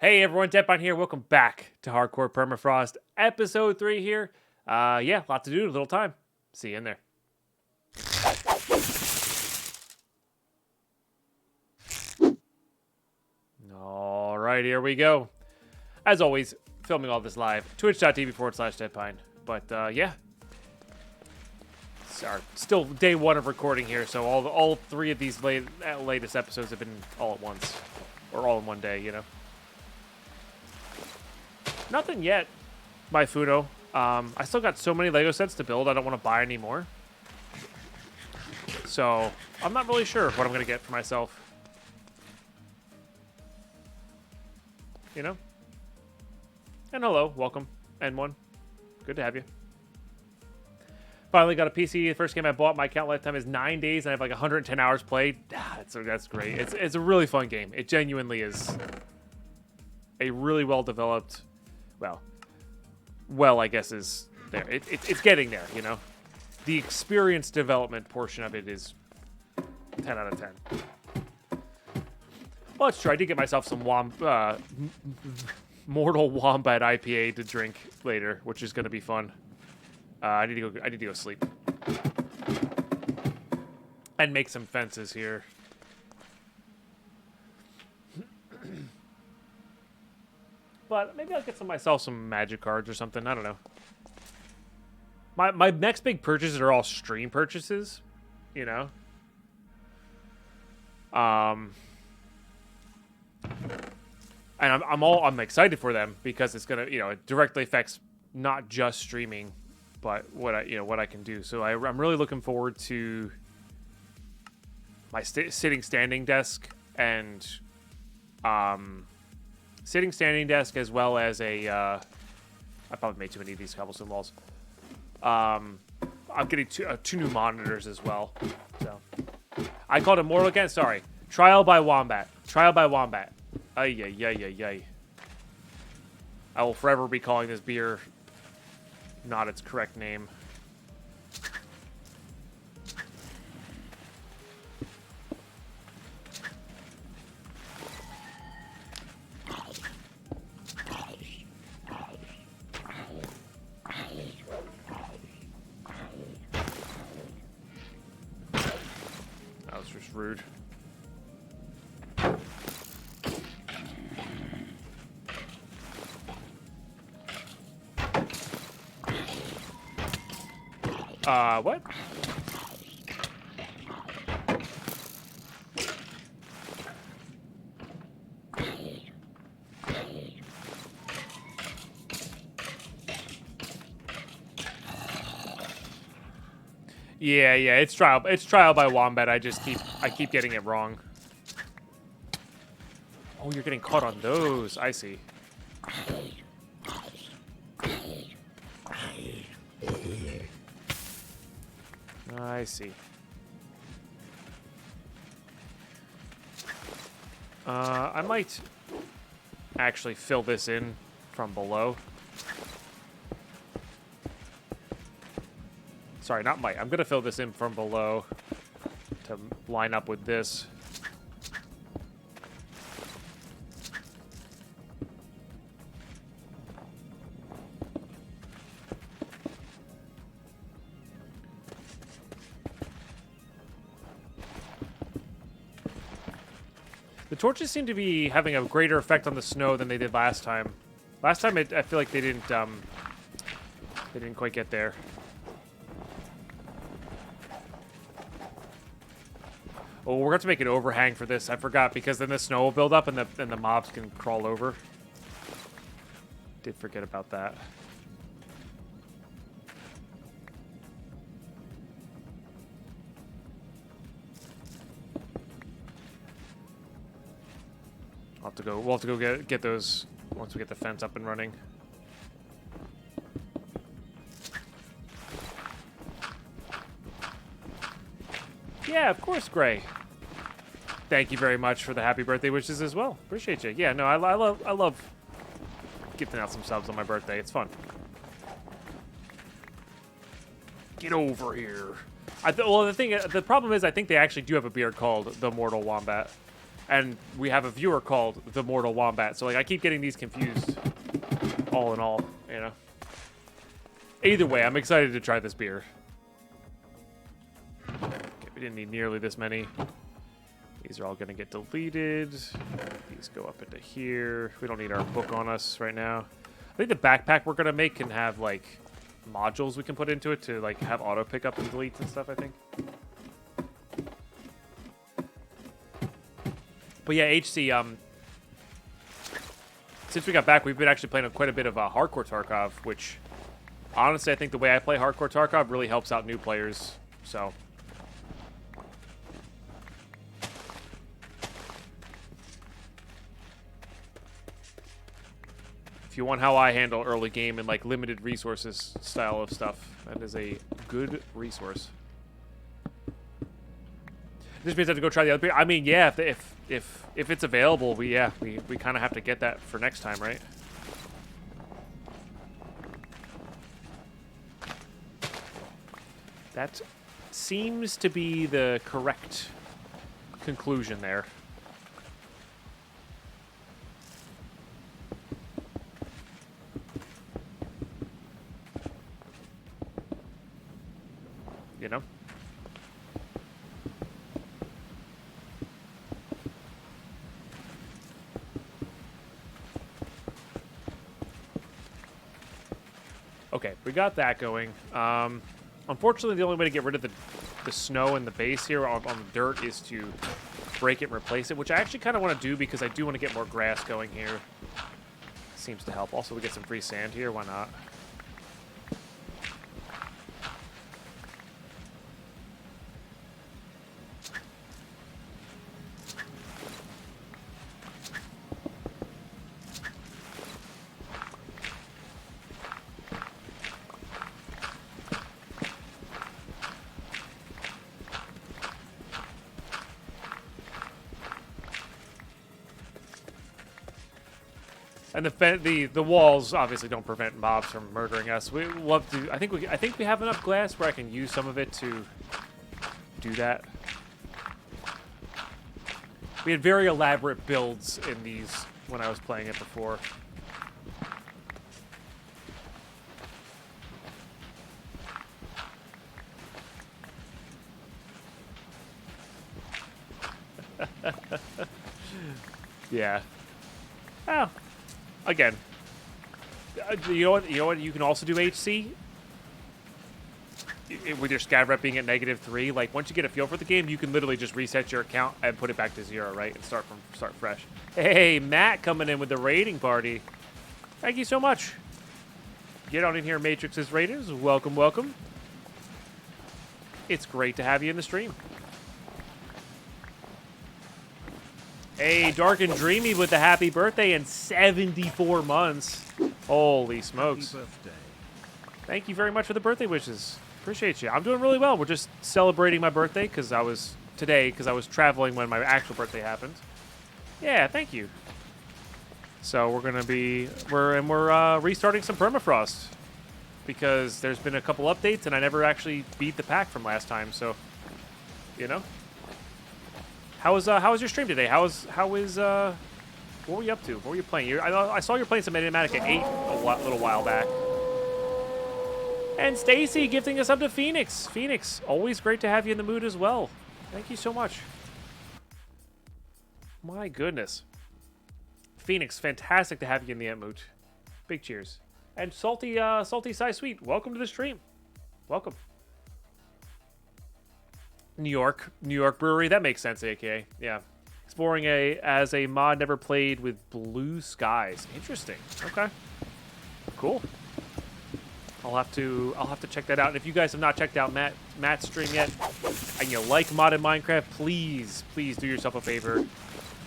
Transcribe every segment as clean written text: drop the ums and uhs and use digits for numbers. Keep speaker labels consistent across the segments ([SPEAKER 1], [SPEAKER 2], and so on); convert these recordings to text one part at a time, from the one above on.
[SPEAKER 1] Hey everyone, Deadpine here. Welcome back to Hardcore Permafrost, episode 3 here. Yeah, lot to do, a little time. See you in there. All right, here we go. As always, filming all this live, twitch.tv/Deadpine. But yeah, it's still day 1 of recording here, so all 3 of these latest episodes have been all at once, or all in one day, you know. Nothing yet, my Funo. I still got so many Lego sets to build, I don't want to buy any more. So, I'm not really sure what I'm going to get for myself. You know? And hello, welcome, N1. Good to have you. Finally got a PC. The first game I bought, my account lifetime is 9 days, and I have like 110 hours played. That's great. It's a really fun game. It genuinely is a really well-developed... Well, I guess is there. It's getting there, you know. The experience development portion of it is 10 out of 10. Well, let's try to get myself some Mortal Wombat IPA to drink later, which is going to be fun. I need to go sleep and make some fences here. But maybe I'll get myself some magic cards or something. I don't know. My next big purchases are all stream purchases, you know. And I'm excited for them because it's gonna, you know, it directly affects not just streaming, but what I can do. So I'm really looking forward to my standing desk and sitting standing desk, as well as a I probably made too many of these cobblestone walls. I'm getting two new monitors as well. So I called it Mortal again. Sorry, Trial by Wombat. Trial by Wombat. Ay. I will forever be calling this beer not its correct name. Rude. What? Yeah, it's trial by Wombat. I keep getting it wrong. Oh, you're getting caught on those. I see. I see. I might actually fill this in from below. Sorry, not might. I'm going to fill this in from below to line up with this. The torches seem to be having a greater effect on the snow than they did last time. Last time, I feel like they didn't quite get there. Oh, we're going to have to make an overhang for this. I forgot, because then the snow will build up and the mobs can crawl over. Did forget about that. We'll have to go get those once we get the fence up and running. Yeah, of course, Gray. Thank you very much for the happy birthday wishes as well. Appreciate you. Yeah, no, I love getting out some subs on my birthday. It's fun. Get over here. Well, the problem is, I think they actually do have a beard called the Mortal Wombat. And we have a viewer called The Mortal Wombat. So, like, I keep getting these confused all in all, you know. Either way, I'm excited to try this beer. Okay, we didn't need nearly this many. These are all going to get deleted. These go up into here. We don't need our book on us right now. I think the backpack we're going to make can have, like, modules we can put into it to, like, have auto pickup and deletes and stuff, I think. But yeah, HC, since we got back, we've been actually playing quite a bit of Hardcore Tarkov, which, honestly, I think the way I play Hardcore Tarkov really helps out new players, so. If you want how I handle early game and, like, limited resources style of stuff, that is a good resource. This means I have to go try the other beer. I mean, yeah, if it's available, we kind of have to get that for next time, right? That seems to be the correct conclusion there. You know? Okay, we got that going. Unfortunately, the only way to get rid of the snow and the base here on the dirt is to break it and replace it, which I actually kind of want to do because I do want to get more grass going here. Seems to help. Also, we get some free sand here. Why not? And the walls obviously don't prevent mobs from murdering us. We love to. I think we have enough glass where I can use some of it to do that. We had very elaborate builds in these when I was playing it before. Yeah. Oh. Again, you know what you can also do, HC? With your scav rep being at -3, like, once you get a feel for the game, you can literally just reset your account and put it back to 0, right? And start fresh. Hey, Matt coming in with the raiding party. Thank you so much. Get on in here, Matrix's Raiders. Welcome, welcome. It's great to have you in the stream. Hey, Dark and Dreamy with the happy birthday and 74 months. Holy smokes. Happy birthday. Thank you very much for the birthday wishes. Appreciate you. I'm doing really well. We're just celebrating my birthday because I was traveling when my actual birthday happened. Yeah, thank you. So we're restarting some Permafrost because there's been a couple updates and I never actually beat the pack from last time, so you know. How was your stream today? What were you up to? What were you playing? I saw you playing some Enigmatic 8 a little while back. And Stacy gifting us up to Phoenix. Phoenix, always great to have you in the mood as well. Thank you so much. My goodness. Phoenix, fantastic to have you in the mood. Big cheers. And Salty Sai Sweet, welcome to the stream. Welcome. New York brewery. That makes sense, AKA. Yeah. Exploring as a mod never played with Blue Skies. Interesting. Okay. Cool. I'll have to check that out. And if you guys have not checked out Matt's stream yet, and you like modded Minecraft, please do yourself a favor.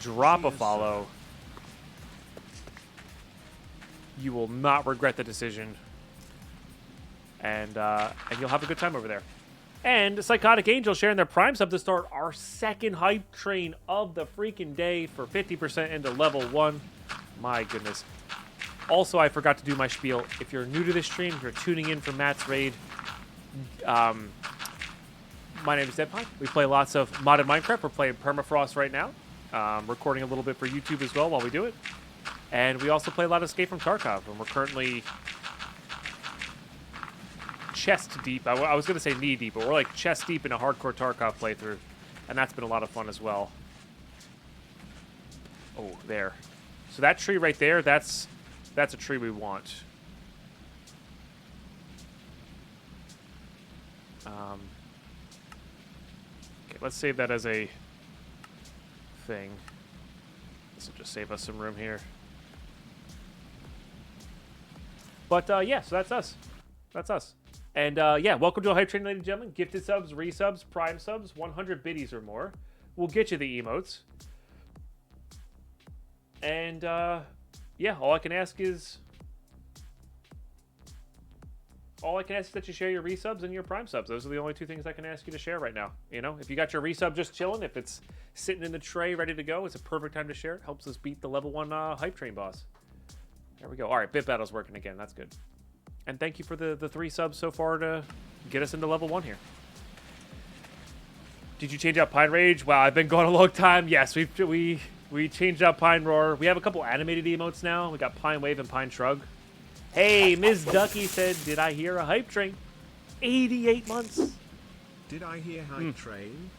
[SPEAKER 1] Drop a follow. You will not regret the decision. And you'll have a good time over there. And Psychotic Angel sharing their Prime sub to start our second hype train of the freaking day for 50% into level 1. My goodness. Also, I forgot to do my spiel. If you're new to this stream, if you're tuning in for Matt's raid, my name is Deadpine. We play lots of modded Minecraft. We're playing Permafrost right now. recording a little bit for YouTube as well while we do it. And we also play a lot of Escape from Tarkov, and we're currently chest deep. I was going to say knee deep, but we're like chest deep in a hardcore Tarkov playthrough, and that's been a lot of fun as well. Oh, there. So that tree right there, that's a tree we want. Okay, let's save that as a thing. This will just save us some room here. But yeah, so that's us. That's us. And yeah, welcome to a Hype Train, ladies and gentlemen. Gifted subs, resubs, prime subs, 100 biddies or more. We'll get you the emotes. And yeah, all I can ask is that you share your resubs and your prime subs. Those are the only two things I can ask you to share right now. You know, if you got your resub just chilling, if it's sitting in the tray ready to go, it's a perfect time to share it. Helps us beat the level 1 Hype Train boss. There we go. All right, Bit Battle's working again. That's good. And thank you for the 3 subs so far to get us into level 1 here. Did you change out Pine Rage? Wow, I've been going a long time. Yes, we changed out Pine Roar. We have a couple animated emotes now. We got Pine Wave and Pine Shrug. Hey, Ms. Ducky said, did I hear a Hype Train? 88 months.
[SPEAKER 2] Did I hear Hype Train?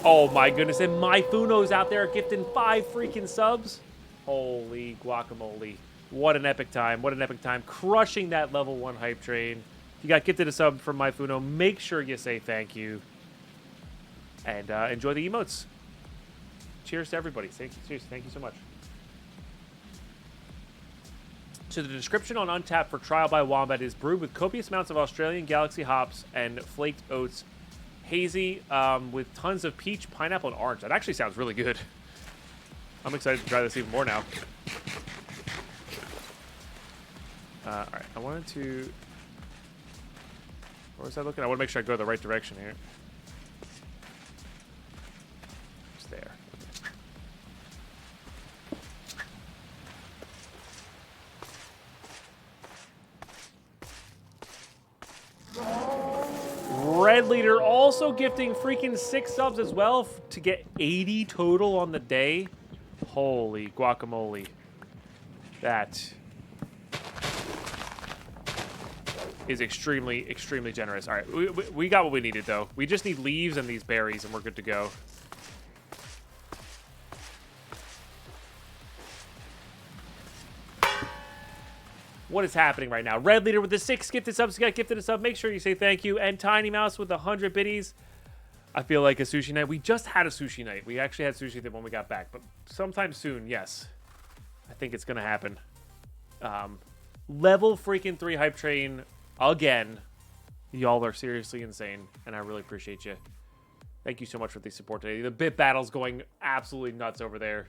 [SPEAKER 1] Oh my goodness, and Myfuno's out there gifting 5 freaking subs. Holy guacamole. What an epic time. What an epic time. Crushing that level 1 Hype Train. If you got gifted a sub from Myfuno, make sure you say thank you. And enjoy the emotes. Cheers to everybody. Thank you. Seriously, thank you so much. So the description on Untapped for Trial by Wombat is brewed with copious amounts of Australian Galaxy hops and flaked oats. Hazy with tons of peach, pineapple, and orange. That actually sounds really good. I'm excited to try this even more now. All right, I wanted to... Where was I looking? I want to make sure I go the right direction here. It's there. Red Leader also gifting freaking 6 subs as well to get 80 total on the day. Holy guacamole. That is extremely, extremely generous. All right, we got what we needed, though. We just need leaves and these berries, and we're good to go. What is happening right now? Red Leader with the 6 gifted subs. You got gifted a sub. Make sure you say thank you. And Tiny Mouse with the 100 biddies. I feel like a sushi night. We just had a sushi night. We actually had sushi when we got back. But sometime soon, yes. I think it's going to happen. Level freaking 3 Hype Train again. Y'all are seriously insane. And I really appreciate you. Thank you so much for the support today. The Bit Battle's going absolutely nuts over there.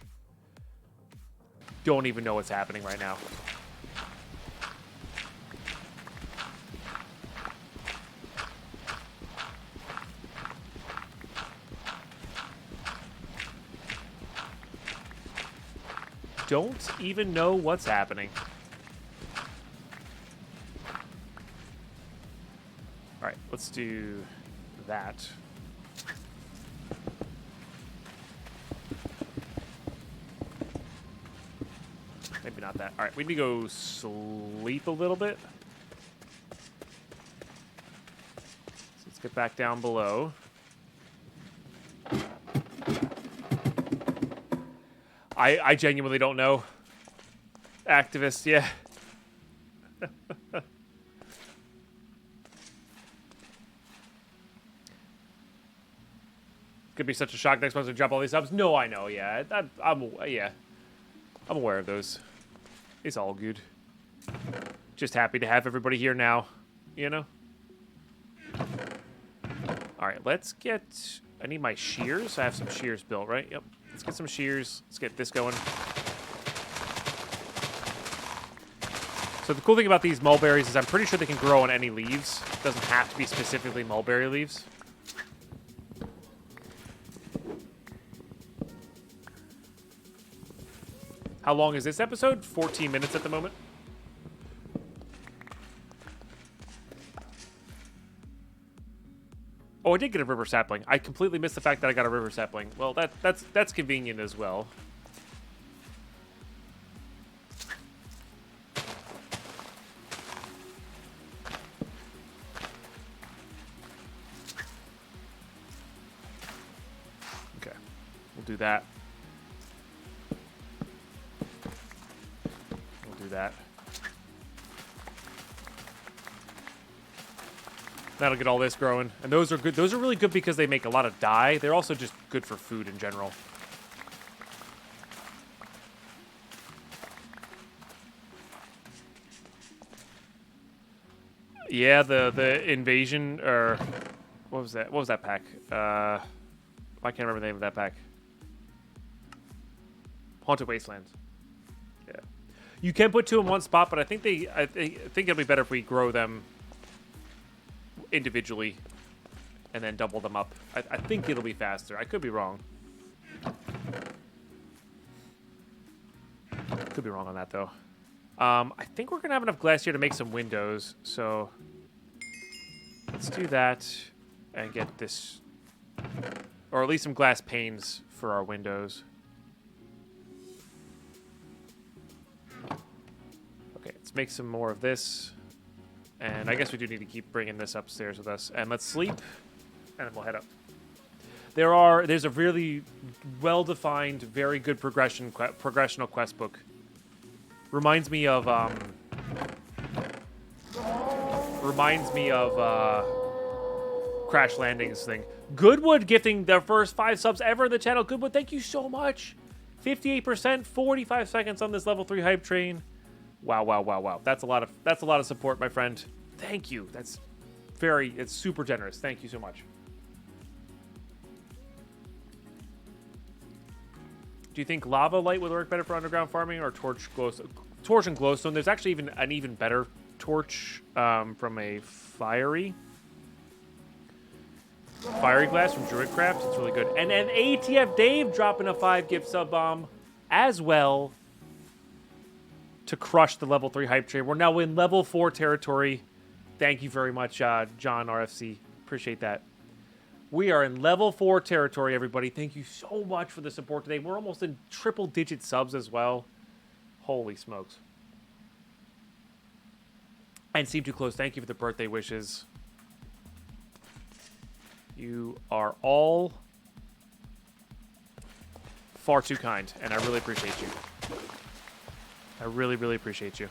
[SPEAKER 1] Don't even know what's happening right now. Don't even know what's happening. All right, let's do that. Maybe not that. All right, we need to go sleep a little bit. So let's get back down below. I genuinely don't know. Activists, yeah. Could be such a shock next month to drop all these subs. No, I know, yeah. I'm aware of those. It's all good. Just happy to have everybody here now, you know? All right, let's get... I need my shears. I have some shears built, right? Yep. Let's get some shears. Let's get this going. So the cool thing about these mulberries is I'm pretty sure they can grow on any leaves. It doesn't have to be specifically mulberry leaves. How long is this episode? 14 minutes at the moment. Oh, I did get a river sapling. I completely missed the fact that I got a river sapling. Well, that's convenient as well. Okay, we'll do that. We'll do that. That'll get all this growing. And those are good. Those are really good because they make a lot of dye. They're also just good for food in general. Yeah, the invasion, or what was that? What was that pack? I can't remember the name of that pack. Haunted Wastelands. Yeah. You can put 2 in one spot, but I think it'll be better if we grow them individually and then double them up. I think it'll be faster. I could be wrong. Could be wrong on that though. I think we're gonna have enough glass here to make some windows, so let's do that and get this, or at least some glass panes for our windows. Okay, let's make some more of this. And I guess we do need to keep bringing this upstairs with us. And let's sleep, and then we'll head up. There's a really well-defined, very good progressional quest book. Reminds me of Crashlanding's thing. Goodwood gifting their first 5 subs ever in the channel. Goodwood, thank you so much. 58%, 45 seconds on this level 3 hype train. Wow, wow, wow, wow. That's a lot of support, my friend. Thank you. It's super generous. Thank you so much. Do you think lava light would work better for underground farming or torch and glowstone? There's actually an even better torch from a fiery glass from Druidcraft. It's really good. And then ATF Dave dropping a 5 gift sub bomb as well to crush the level 3 hype train. We're now in level 4 territory. Thank you very much, John RFC. Appreciate that. We are in level 4 territory, everybody. Thank you so much for the support today. We're almost in triple-digit subs as well. Holy smokes. And Seem Too Close, thank you for the birthday wishes. You are all far too kind, and I really appreciate you. I really, really appreciate you.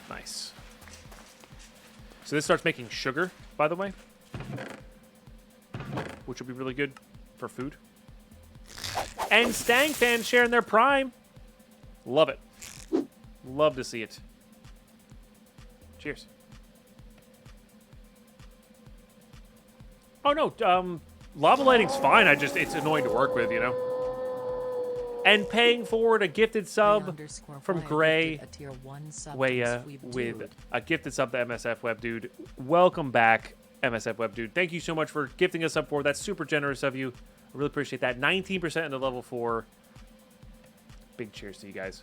[SPEAKER 1] Nice. So this starts making sugar, by the way, which will be really good for food. And Stang fans sharing their prime. Love it. Love to see it. Cheers. Oh, no. Lava lighting's fine. It's annoying to work with, you know? And paying forward a gifted sub from Gray Waya with a gifted sub to MSF Web Dude. Welcome back, MSF Web Dude. Thank you so much for gifting us up for. That's super generous of you. I really appreciate that. 19% in the level 4. Big cheers to you guys.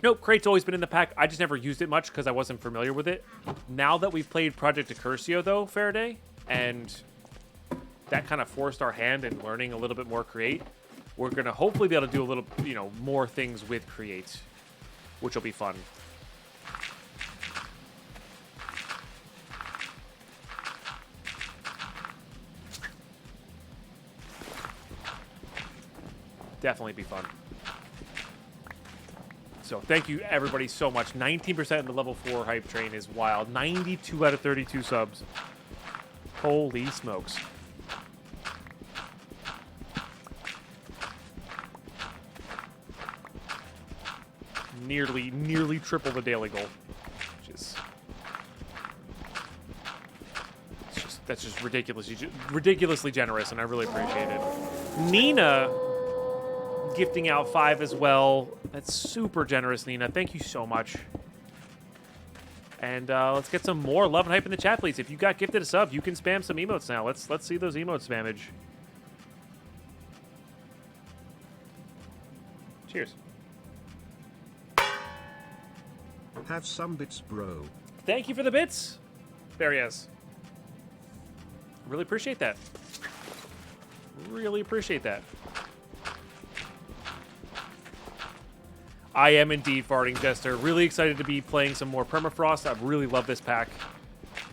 [SPEAKER 1] Nope, Crate's always been in the pack. I just never used it much because I wasn't familiar with it. Now that we've played Project Accursio, though, Faraday, and that kind of forced our hand in learning a little bit more Create, we're going to hopefully be able to do a little, more things with Create, which will be fun. Definitely be fun. So thank you, everybody, so much. 19% in the level 4 hype train is wild. 92 out of 32 subs. Holy smokes. Nearly triple the daily goal. Which is... That's just ridiculously generous, and I really appreciate it. Nina gifting out 5 as well. That's super generous, Nina. Thank you so much. And let's get some more love and hype in the chat, please. If you got gifted a sub, you can spam some emotes now. Let's see those emote spammage. Cheers.
[SPEAKER 2] Have some bits, bro.
[SPEAKER 1] Thank you for the bits, Barriez. Really appreciate that. Really appreciate that. I am indeed farting, Jester. Really excited to be playing some more PermaFrost. I really love this pack.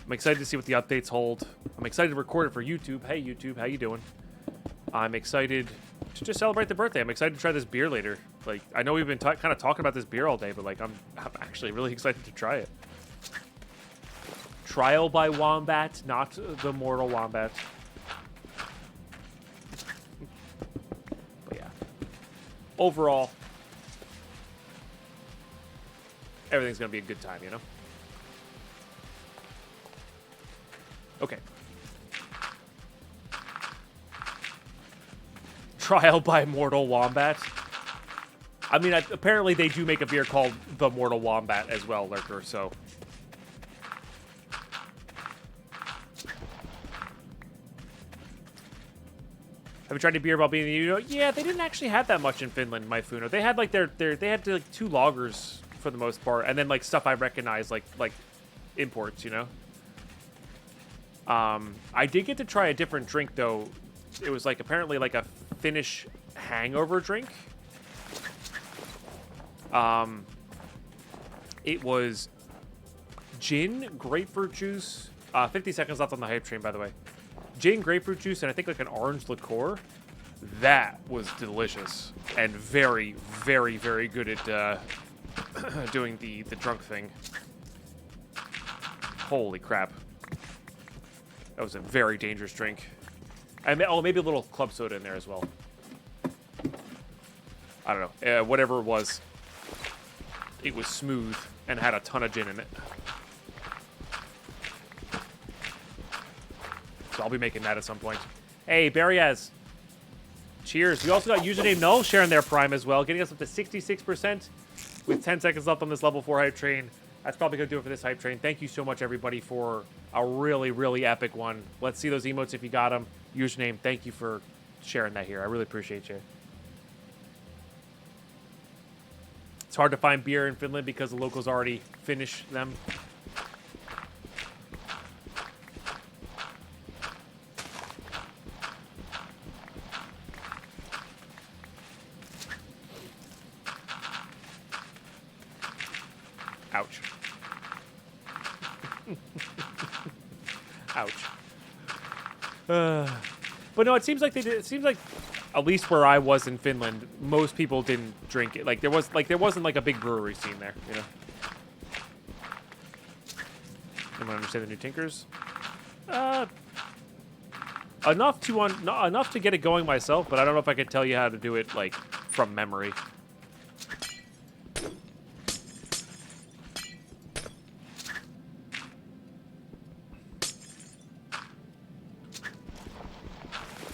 [SPEAKER 1] I'm excited to see what the updates hold. I'm excited to record it for YouTube. Hey, YouTube, how you doing? I'm excited to just celebrate the birthday. I'm excited to try this beer later. Like, I know we've been kind of talking about this beer all day, but like, I'm actually really excited to try it. Trial by Wombat, not the Mortal Wombat. But yeah. Overall, everything's going to be a good time, you know? Okay. Trial by Mortal Wombat. I mean, apparently they do make a beer called the Mortal Wombat as well, Lurker, so... Have you tried a beer while being in the UK? Yeah, they didn't actually have that much in Finland, my Funo. They had like they had like 2 lagers for the most part, and then like stuff I recognize like imports, you know. I did get to try a different drink though. It was like apparently like a Finnish hangover drink. It was gin, grapefruit juice. 50 seconds left on the hype train, by the way. Gin, grapefruit juice, and I think like an orange liqueur. That was delicious and very, very, very good at doing the drunk thing. Holy crap. That was a very dangerous drink. And oh, maybe a little club soda in there as well. I don't know. Whatever it was smooth and had a ton of gin in it. So I'll be making that at some point. Hey, Barriaz. Cheers. We also got username Null sharing their Prime as well, getting us up to 66% with 10 seconds left on this level 4 hype train. That's probably going to do it for this hype train. Thank you so much, everybody, for a really, really epic one. Let's see those emotes if you got them. Username, thank you for sharing that here. I really appreciate you. It's hard to find beer in Finland because the locals already finish them. Ouch. Ouch. But no, it seems like they did. It seems like, at least where I was in Finland, most people didn't drink it. Like there wasn't like a big brewery scene there, you know. Anyone understand the new Tinkers? Enough to get it going myself, but I don't know if I could tell you how to do it like from memory.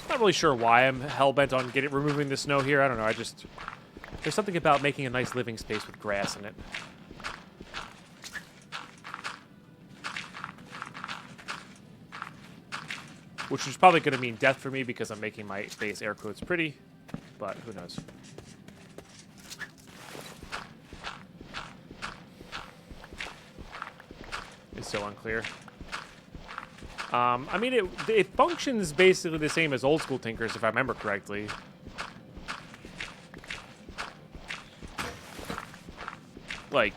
[SPEAKER 1] Not really sure why I'm hell-bent on removing the snow here. I don't know. There's something about making a nice living space with grass in it. Which is probably going to mean death for me because I'm making my base air quotes pretty, but who knows. It's so unclear. I mean, it functions basically the same as old school Tinkers, if I remember correctly. Like,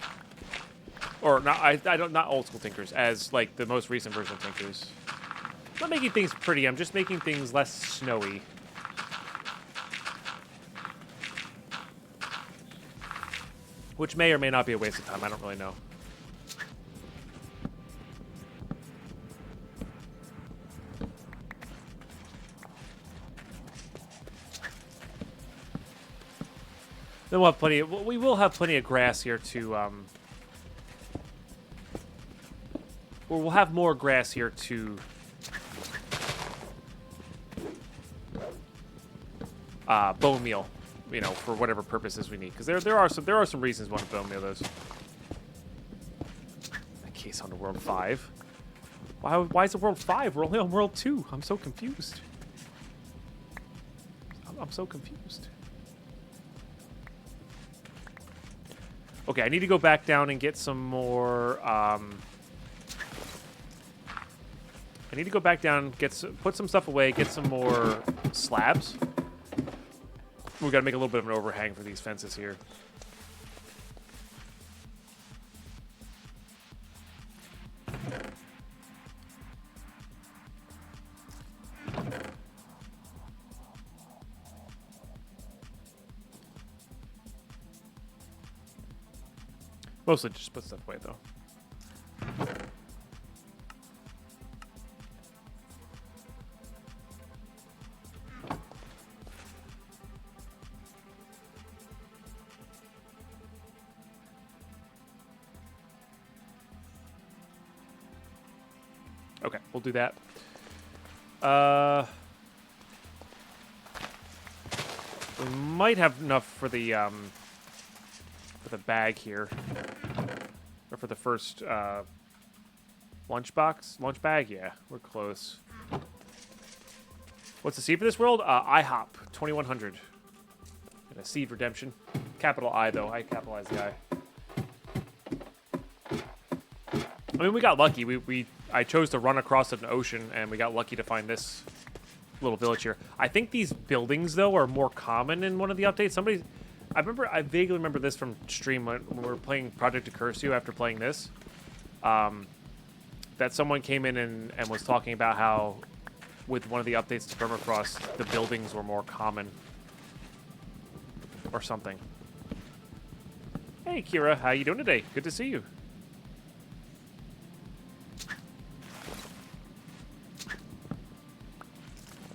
[SPEAKER 1] or not? Not old school Tinkers, as like the most recent version of Tinkers. I'm not making things pretty. I'm just making things less snowy. Which may or may not be a waste of time. I don't really know. Then we'll have plenty. We will have plenty of grass here to. Or we'll have more grass here to. Bone meal, you know, for whatever purposes we need. Because there are some reasons we want to bone meal those. That case on the world 5. Why is it world 5? We're only on world 2. I'm so confused. I'm so confused. Okay, I need to go back down and get some more. I need to go back down, put some stuff away, get some more slabs. We got to make a little bit of an overhang for these fences here. Mostly just put stuff away, though. Okay, we'll do that. We might have enough for the bag here, or for the first lunch bag. Yeah, we're close. What's the seed for this world? IHOP 2100 and a seed redemption. Capital I though. I capitalized the I. I mean, we got lucky. I chose to run across an ocean, and we got lucky to find this little village here. I think these buildings, though, are more common in one of the updates. I vaguely remember this from stream when we were playing Project Accursu after playing this. That someone came in and was talking about how, with one of the updates to PermaFrost, the buildings were more common. Or something. Hey, Kira, how you doing today? Good to see you.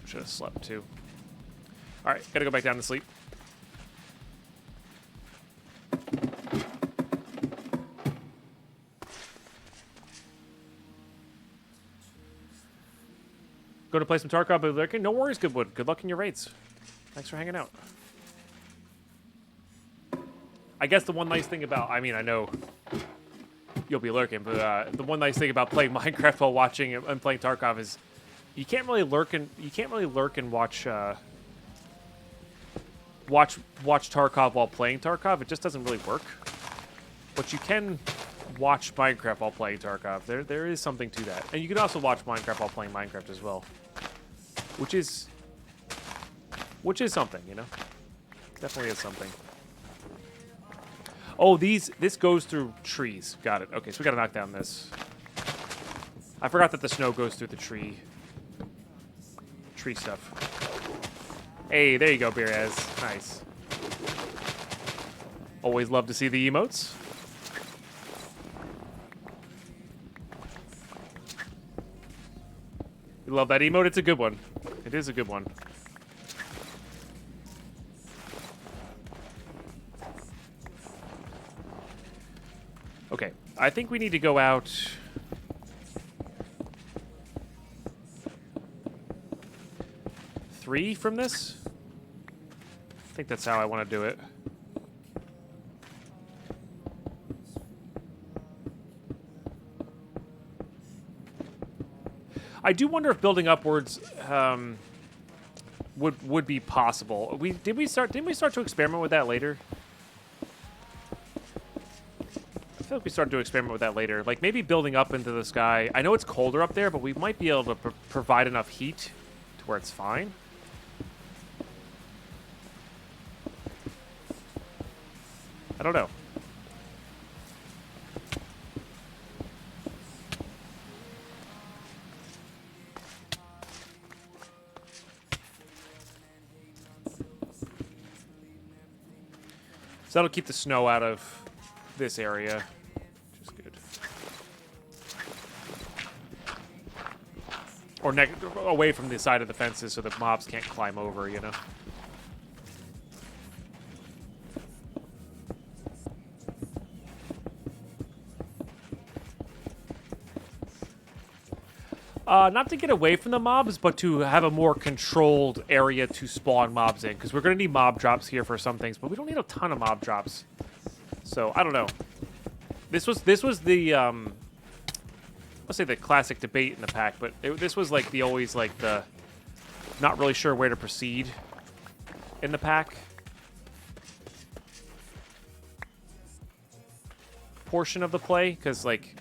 [SPEAKER 1] Should have slept too. All right, gotta go back down to sleep. Go to play some Tarkov, but lurking. No worries, Goodwood. Good luck in your raids. Thanks for hanging out. I guess the one nice thing about, I mean, I know you'll be lurking, but the one nice thing about playing Minecraft while watching and playing Tarkov is you can't really lurk and watch Tarkov while playing Tarkov. It just doesn't really work. But you can watch Minecraft while playing Tarkov. There is something to that. And you can also watch Minecraft while playing Minecraft as well. Which is something, you know? Definitely is something. Oh, this goes through trees. Got it. Okay, so we gotta knock down this. I forgot that the snow goes through the tree stuff. Hey, there you go, Beerez. Nice. Always love to see the emotes. You love that emote? It's a good one. It is a good one. Okay, I think we need to go out. Three from this? I think that's how I want to do it. I do wonder if building upwards would be possible. Didn't we start to experiment with that later? I feel like we started to experiment with that later. Like maybe building up into the sky. I know it's colder up there, but we might be able to provide enough heat to where it's fine. I don't know. So that'll keep the snow out of this area, which is good. Or away from the side of the fences so the mobs can't climb over, you know? Not to get away from the mobs, but to have a more controlled area to spawn mobs in. Because we're going to need mob drops here for some things, but we don't need a ton of mob drops. So, I don't know. This was the, let's say the classic debate in the pack, but this was like the always like the not really sure where to proceed in the pack. portion of the play, because, like,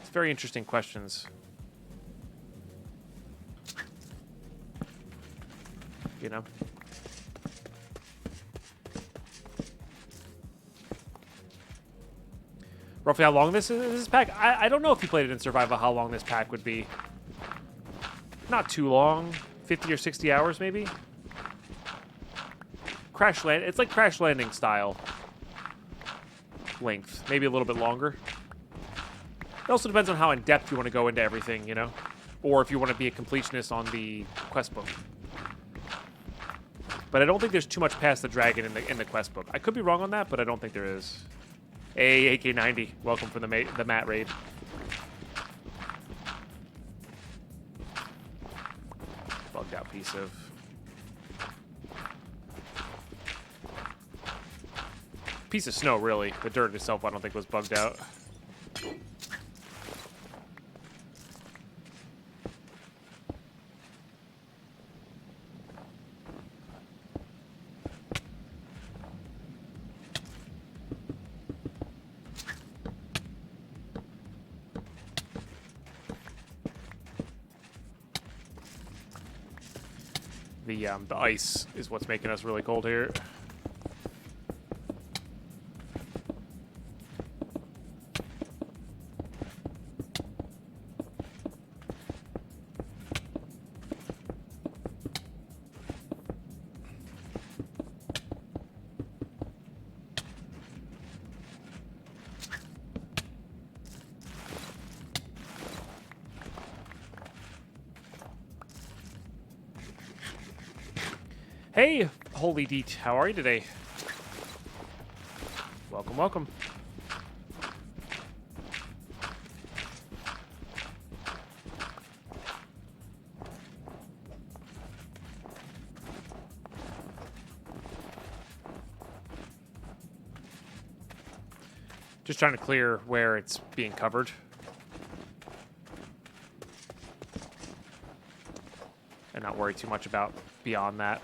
[SPEAKER 1] it's very interesting questions. You know? Roughly how long this is, this pack? I don't know if you played it in survival how long this pack would be. Not too long. 50 or 60 hours, maybe? It's like Crashlanding style length. Maybe a little bit longer. It also depends on how in-depth you want to go into everything, you know? Or if you want to be a completionist on the quest book. But I don't think there's too much past the dragon in the quest book. I could be wrong on that, but I don't think there is. Hey, AK90. Welcome for the Matt raid. Bugged out piece of... piece of snow, really. The dirt itself, I don't think, was bugged out. The ice is what's making us really cold here. Hey, Holy Deet, how are you today? Welcome, welcome. Just trying to clear where it's being covered. And not worry too much about beyond that.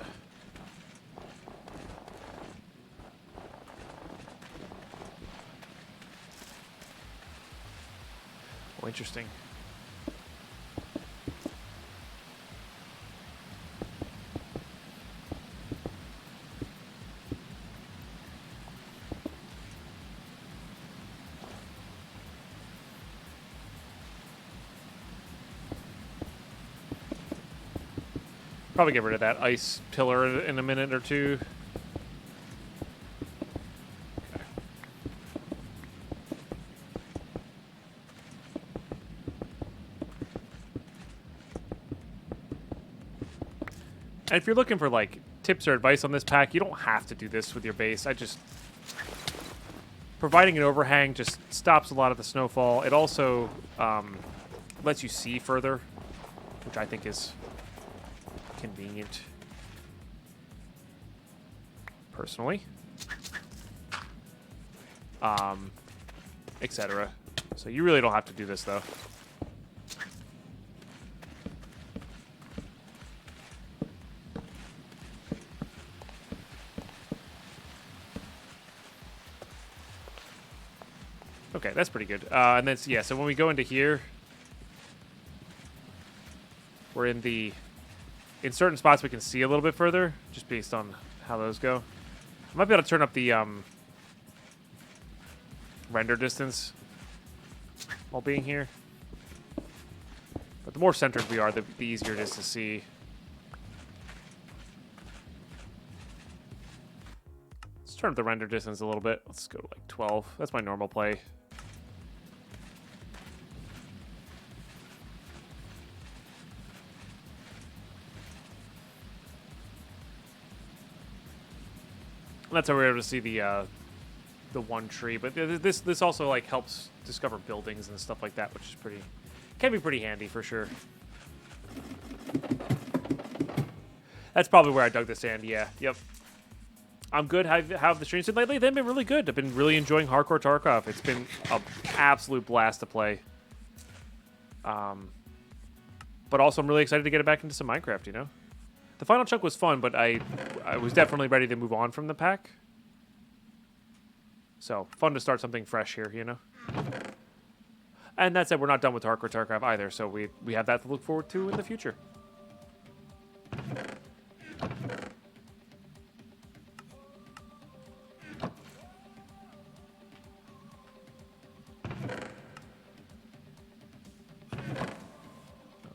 [SPEAKER 1] Oh, interesting. Probably get rid of that ice pillar in a minute or two. And if you're looking for, like, tips or advice on this pack, you don't have to do this with your base. Providing an overhang just stops a lot of the snowfall. It also lets you see further, which I think is convenient, personally. Etc. So you really don't have to do this, though. Okay, that's pretty good. And then, yeah, so when we go into here, we're in certain spots we can see a little bit further, just based on how those go. I might be able to turn up the render distance while being here. But the more centered we are, the easier it is to see. Let's turn up the render distance a little bit. Let's go to like 12. That's my normal play. That's how we're able to see the one tree, but this also like helps discover buildings and stuff like that, which is can be pretty handy for sure. That's probably where I dug the sand. Yeah, yep. I'm good. How have the streams been lately? They've been really good. I've been really enjoying Hardcore Tarkov. It's been an absolute blast to play. But also I'm really excited to get it back into some Minecraft. You know. The final chunk was fun, but I was definitely ready to move on from the pack. So, fun to start something fresh here, you know? And that said, we're not done with Hardcore Tarkov either, so we have that to look forward to in the future.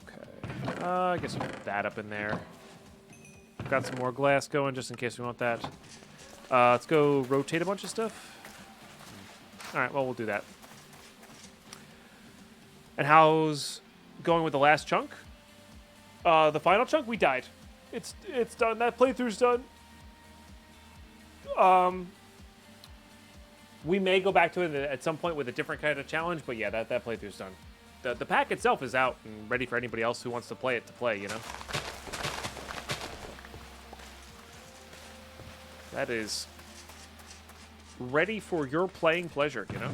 [SPEAKER 1] Okay. I guess we'll put that up in there. Got some more glass going just in case we want that. Let's go rotate a bunch of stuff. Alright, well, we'll do that. And how's going with the last chunk? The final chunk, we died. It's done. That playthrough's done. We may go back to it at some point with a different kind of challenge, but yeah, that playthrough's done. The pack itself is out and ready for anybody else who wants to play it to play, you know? That is ready for your playing pleasure, you know?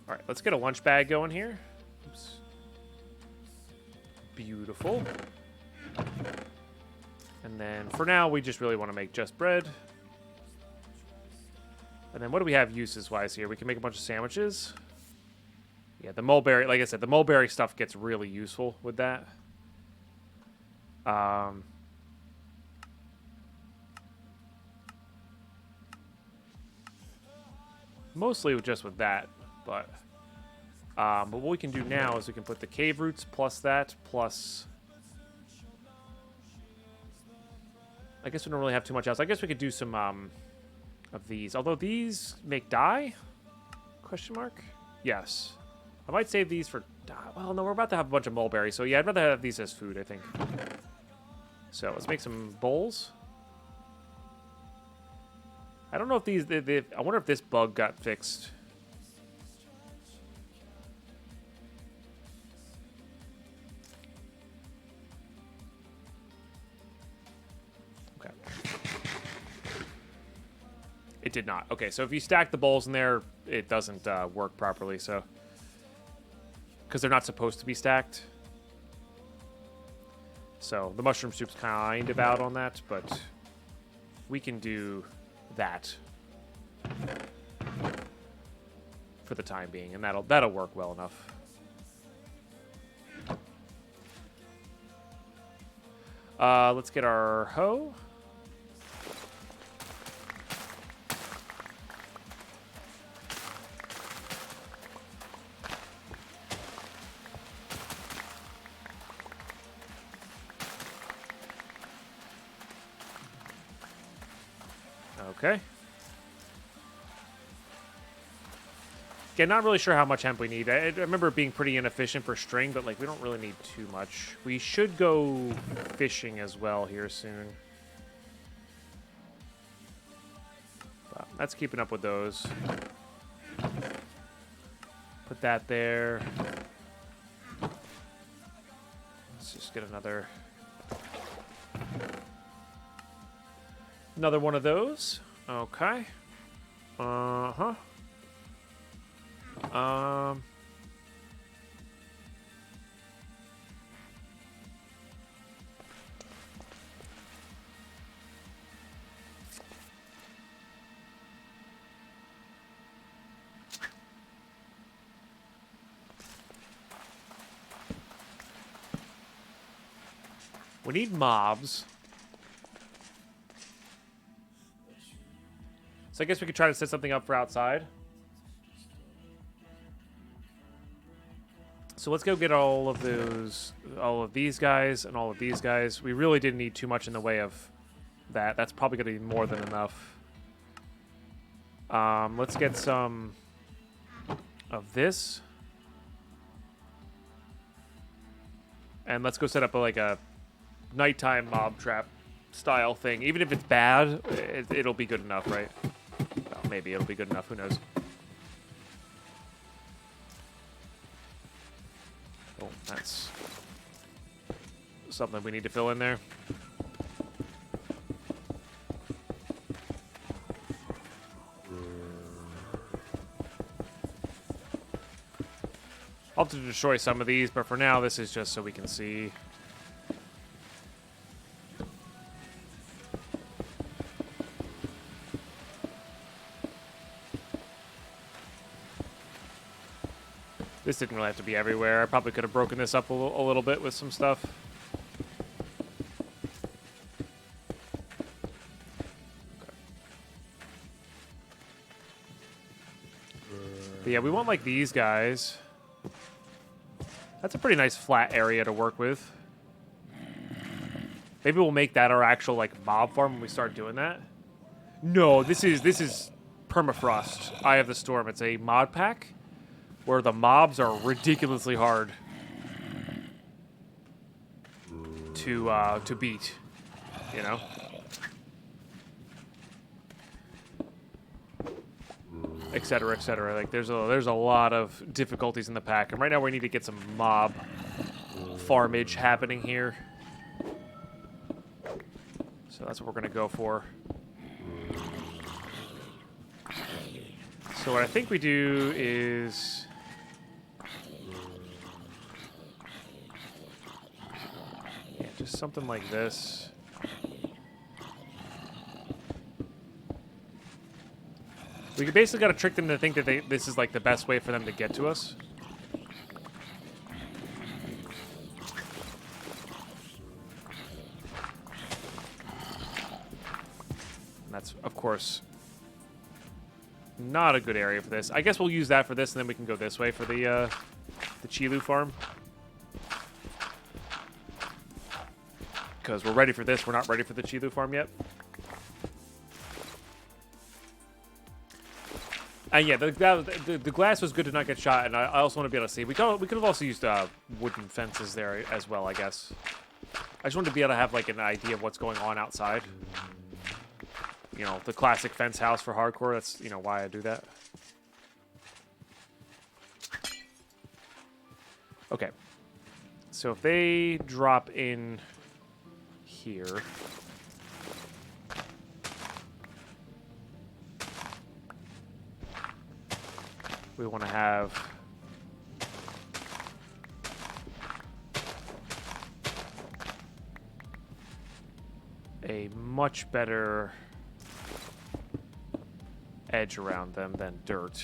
[SPEAKER 1] All right, let's get a lunch bag going here. Oops. Beautiful. And then for now, we just really want to make just bread. And then what do we have uses-wise here? We can make a bunch of sandwiches. Yeah, the mulberry, like I said, the mulberry stuff gets really useful with that. Mostly just with that, but what we can do now is we can put the cave roots plus that, plus... I guess we don't really have too much else. I guess we could do some of these. Although these make dye? Question mark? Yes. I might save these for dye. Well, no, we're about to have a bunch of mulberries. So yeah, I'd rather have these as food, I think. So let's make some bowls. I don't know if these... I wonder if this bug got fixed. Okay. It did not. Okay, so if you stack the bowls in there, it doesn't work properly, so... Because they're not supposed to be stacked. So the mushroom soup's kind of out on that, but we can do that for the time being, and that'll work well enough. Let's get our hoe. Okay. Again, not really sure how much hemp we need. I remember it being pretty inefficient for string, but like we don't really need too much. We should go fishing as well here soon. But that's keeping up with those. Put that there. Let's just get another one of those. Okay. Uh-huh. We need mobs. So I guess we could try to set something up for outside. So let's go get all of these guys and all of these guys. We really didn't need too much in the way of that. That's probably going to be more than enough. Let's get some of this. And let's go set up a nighttime mob trap style thing. Even if it's bad, it'll be good enough, right? Well, maybe it'll be good enough. Who knows? Oh, that's something we need to fill in there. I'll have to destroy some of these, but for now, this is just so we can see. didn't really have to be everywhere. I probably could have broken this up a little bit with some stuff. But yeah, we want like these guys. That's a pretty nice flat area to work with. Maybe we'll make that our actual like mob farm when we start doing that. No, this is PermaFrost, Eye of the Storm. It's a mod pack where the mobs are ridiculously hard to beat, you know? Et cetera, et cetera. Like there's a lot of difficulties in the pack, and right now we need to get some mob farmage happening here. So that's what we're gonna go for. So what I think we do is just something like this. We basically got to trick them to think that this is like the best way for them to get to us. And that's, of course, not a good area for this. I guess we'll use that for this, and then we can go this way for the Chilu farm. Because we're ready for this. We're not ready for the Chilu farm yet. And yeah, the glass was good to not get shot, and I also want to be able to see. We could have also used wooden fences there as well, I guess. I just wanted to be able to have like an idea of what's going on outside. You know, the classic fence house for hardcore. That's, you know, why I do that. Okay. So if they drop in here. We want to have a much better edge around them than dirt.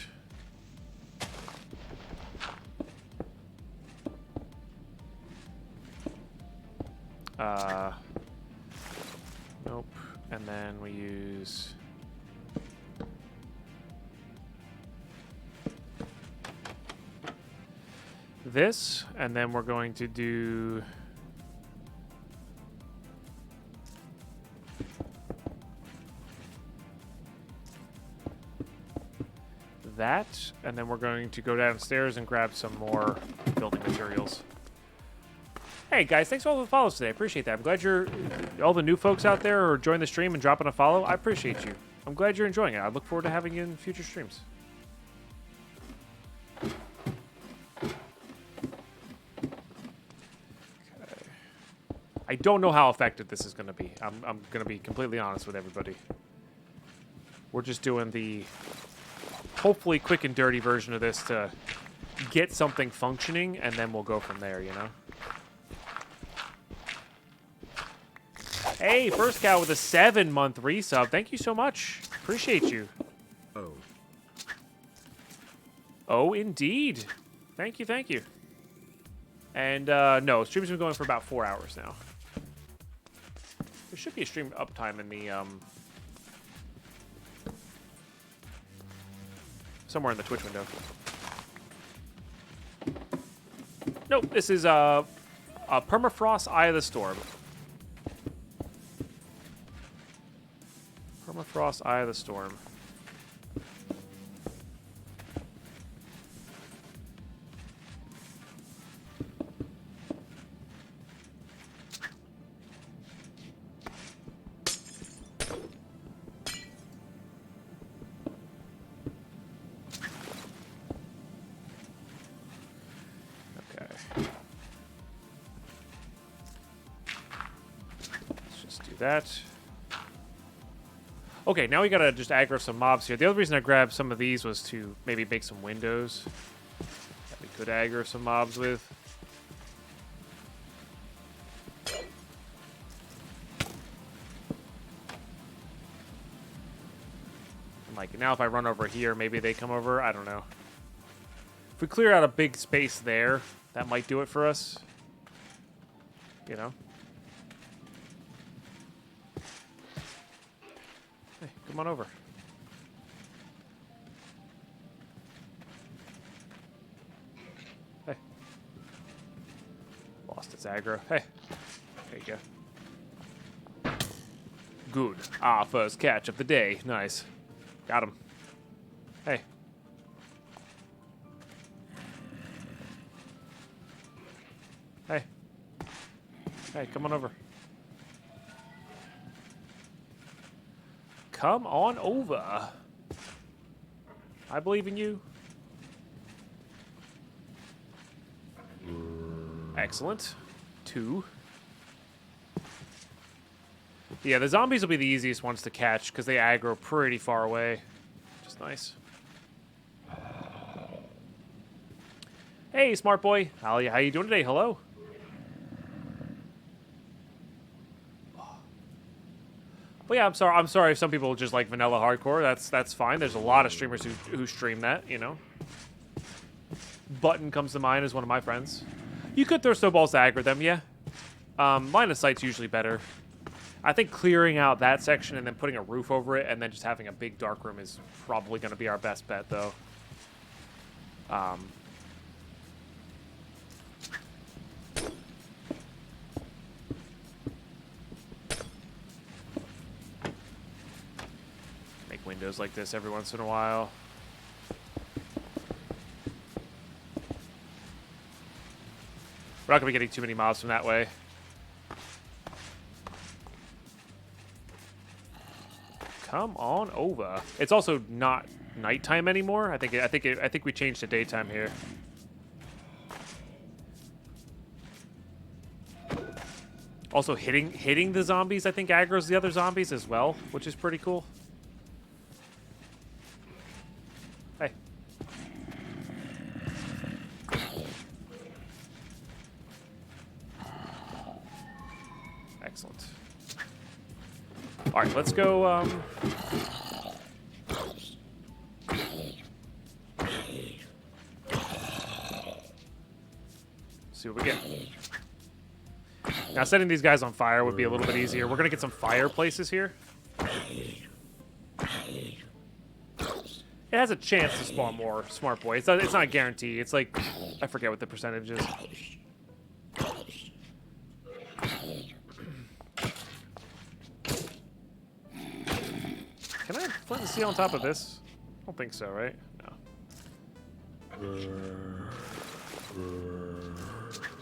[SPEAKER 1] Nope. And then we use this, and then we're going to do that, and then we're going to go downstairs and grab some more building materials. Hey guys, thanks for all the follows today. I appreciate that. I'm glad you're all the new folks out there are joining the stream and dropping a follow. I appreciate you. I'm glad you're enjoying it. I look forward to having you in future streams. I don't know how effective this is going to be. I'm going to be completely honest with everybody. We're just doing the hopefully quick and dirty version of this to get something functioning, and then we'll go from there, you know? Hey, First Cow with a 7-month resub. Thank you so much. Appreciate you.
[SPEAKER 2] Oh.
[SPEAKER 1] Oh, indeed. Thank you, thank you. And, no, stream's been going for about 4 hours now. There should be a stream uptime in the, somewhere in the Twitch window. Nope, this is, PermaFrost Eye of the Storm. PermaFrost Eye of the Storm. That. Okay, now we gotta just aggro some mobs here. The other reason I grabbed some of these was to maybe make some windows that we could aggro some mobs with. And like now if I run over here, maybe they come over. I don't know. If we clear out a big space there, that might do it for us. You know? Hey, come on over. Hey. Lost its aggro. Hey. There you go. Good. Ah, first catch of the day. Nice. Got him. Hey. Hey. Hey, come on over. Come on over. I believe in you. Excellent. 2. Yeah, the zombies will be the easiest ones to catch because they aggro pretty far away. Which is nice. Hey, smart boy. How you doing today? Hello. But yeah, I'm sorry if some people just like vanilla hardcore. That's fine. There's a lot of streamers who stream that, you know. Button comes to mind as one of my friends. You could throw snowballs to aggro them, yeah. Line of sight's usually better. I think clearing out that section and then putting a roof over it and then just having a big dark room is probably going to be our best bet, though. Make windows like this every once in a while. We're not going to be getting too many mobs from that way. Come on over. It's also not nighttime anymore. I think we changed to daytime here. Also hitting the zombies, I think aggro's the other zombies as well, which is pretty cool. Hey. Excellent. All right, let's go. See what we get. Now, setting these guys on fire would be a little bit easier. We're gonna get some fireplaces here. It has a chance to spawn more, smart boy. It's not a guarantee. It's like, I forget what the percentage is. Can I flint and steel on top of this? I don't think so, right? No.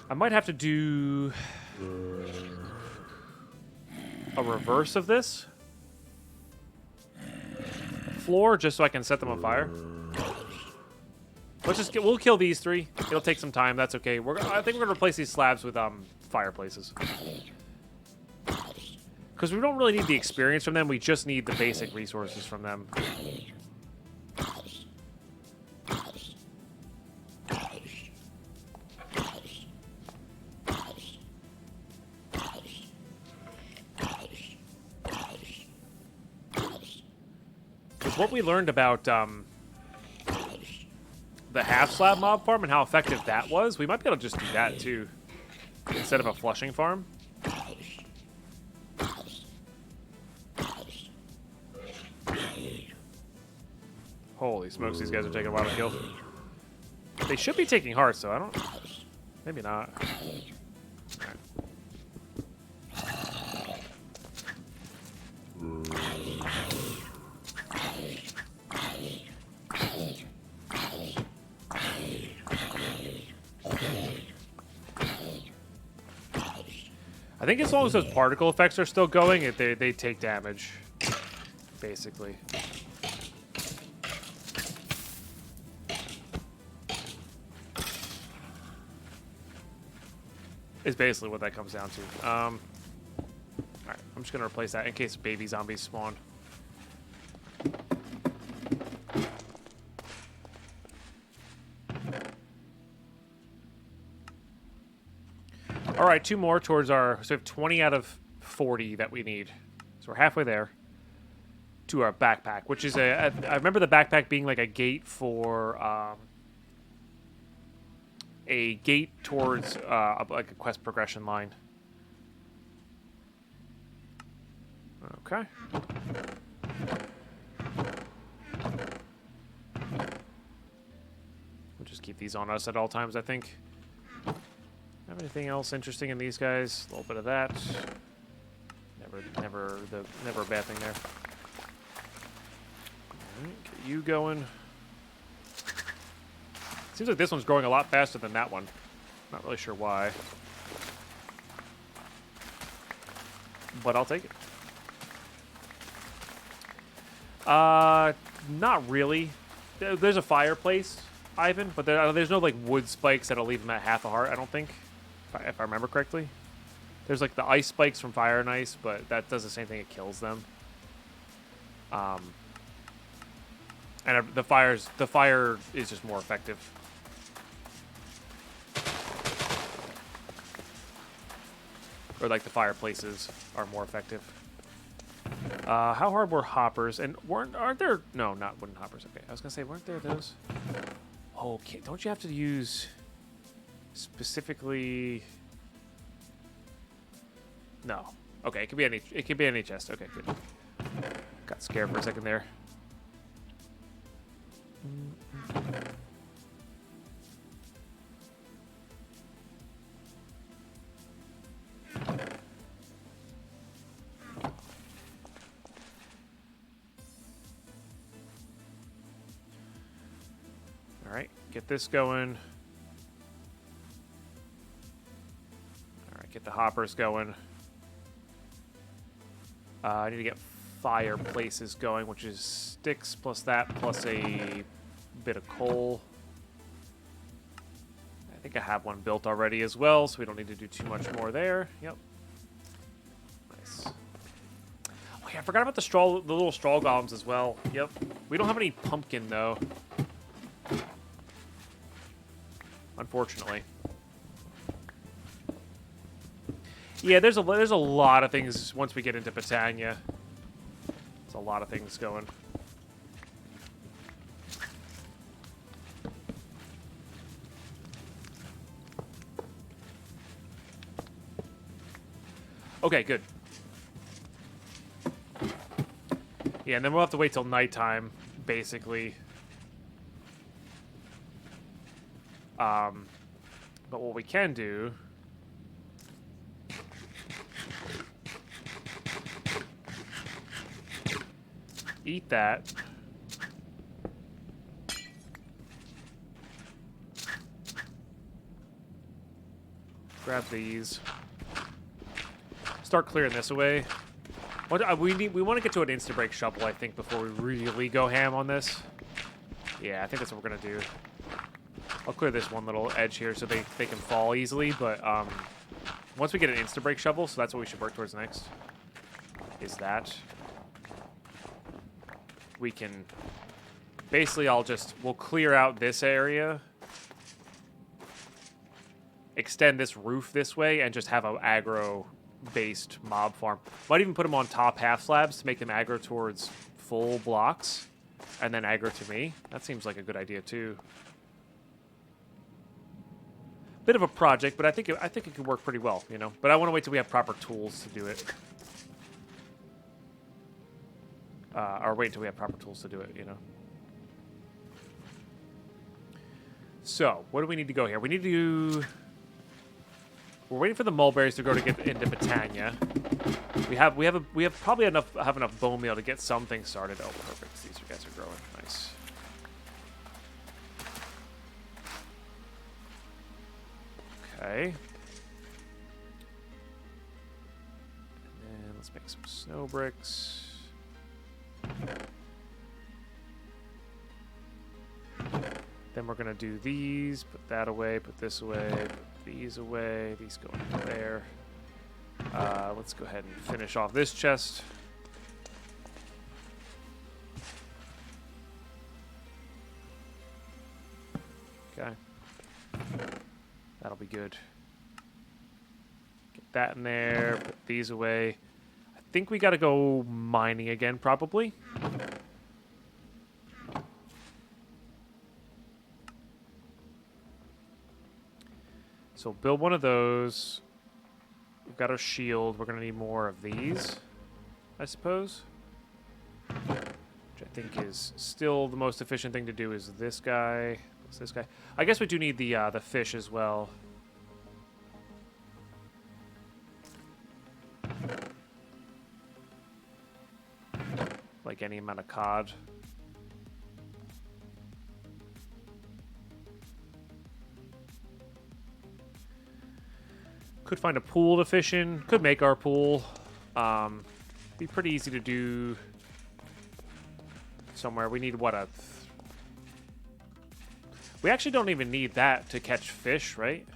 [SPEAKER 1] I might have to do a reverse of this floor just so I can set them on fire. We'll kill these 3. It'll take some time. That's okay. I think we're gonna replace these slabs with fireplaces. Because we don't really need the experience from them, we just need the basic resources from them. Because what we learned about the half-slab mob farm and how effective that was, we might be able to just do that too, instead of a flushing farm. Holy smokes, these guys are taking a while to kill. They should be taking hearts, though. I don't... Maybe not. I think as long as those particle effects are still going, they take damage, basically. Is basically what that comes down to. Alright, I'm just gonna replace that in case baby zombies spawn. Alright, 2 more towards our... So we have 20 out of 40 that we need. So we're halfway there to our backpack, which is I remember the backpack being like a gate for a gate towards like a quest progression line. Okay. We'll just keep these on us at all times, I think. Have anything else interesting in these guys? A little bit of that. Never a bad thing there. Alright, get you going. Seems like this one's growing a lot faster than that one. Not really sure why. But I'll take it. Not really. There's a fireplace, Ivan, but there's no, like, wood spikes that'll leave them at half a heart, I don't think. If I remember correctly. There's, like, the ice spikes from Fire and Ice, but that does the same thing. It kills them. And the fire is just more effective. Or, like, the fireplaces are more effective. How hard were hoppers? And aren't there... No, not wooden hoppers. Okay, I was going to say, weren't there those? Oh, don't you have to use specifically... No. Okay, it could be any chest. Okay, good. Got scared for a second there. Alright, get this going. Alright, get the hoppers going. I need to get fireplaces going, which is sticks plus that, plus a bit of coal. I think I have one built already as well, so we don't need to do too much more there. Yep. Nice. Oh yeah, I forgot about the little straw golems as well. Yep. We don't have any pumpkin though. Unfortunately. Yeah, there's a lot of things once we get into Britannia. There's a lot of things going. Okay, good. Yeah, and then we'll have to wait till nighttime, basically. But what we can do... Eat that. Grab these. Start clearing this away. We want to get to an Insta-break shovel, I think, before we really go ham on this. Yeah, I think that's what we're gonna do. I'll clear this one little edge here so they can fall easily, but once we get an Insta-break shovel, so that's what we should work towards next, is that. We can... Basically, we'll clear out this area, extend this roof this way, and just have an aggro-based mob farm. Might even put them on top half slabs to make them aggro towards full blocks, and then aggro to me. That seems like a good idea, too. Bit of a project, but I think it could work pretty well, you know? But I want to wait till we have proper tools to do it. Or wait until we have proper tools to do it, you know? So, what do we need to go here? We need to... We're waiting for the mulberries to grow to get into Britannia. We have probably enough bone meal to get something started. Oh, perfect. These guys are growing. Nice. Okay. And let's make some snow bricks. Then we're gonna do these, put that away, put this away, put these away, these go into there. Let's go ahead and finish off this chest. Okay. That'll be good. Get that in there, put these away. I think we gotta go mining again, probably. So build one of those. We've got our shield. We're going to need more of these, I suppose. Which I think is still the most efficient thing to do is this guy. What's this guy? I guess we do need the fish as well. Like any amount of cod. Could find a pool to fish in. Could make our pool. Be pretty easy to do somewhere. We need what, we actually don't even need that to catch fish, right?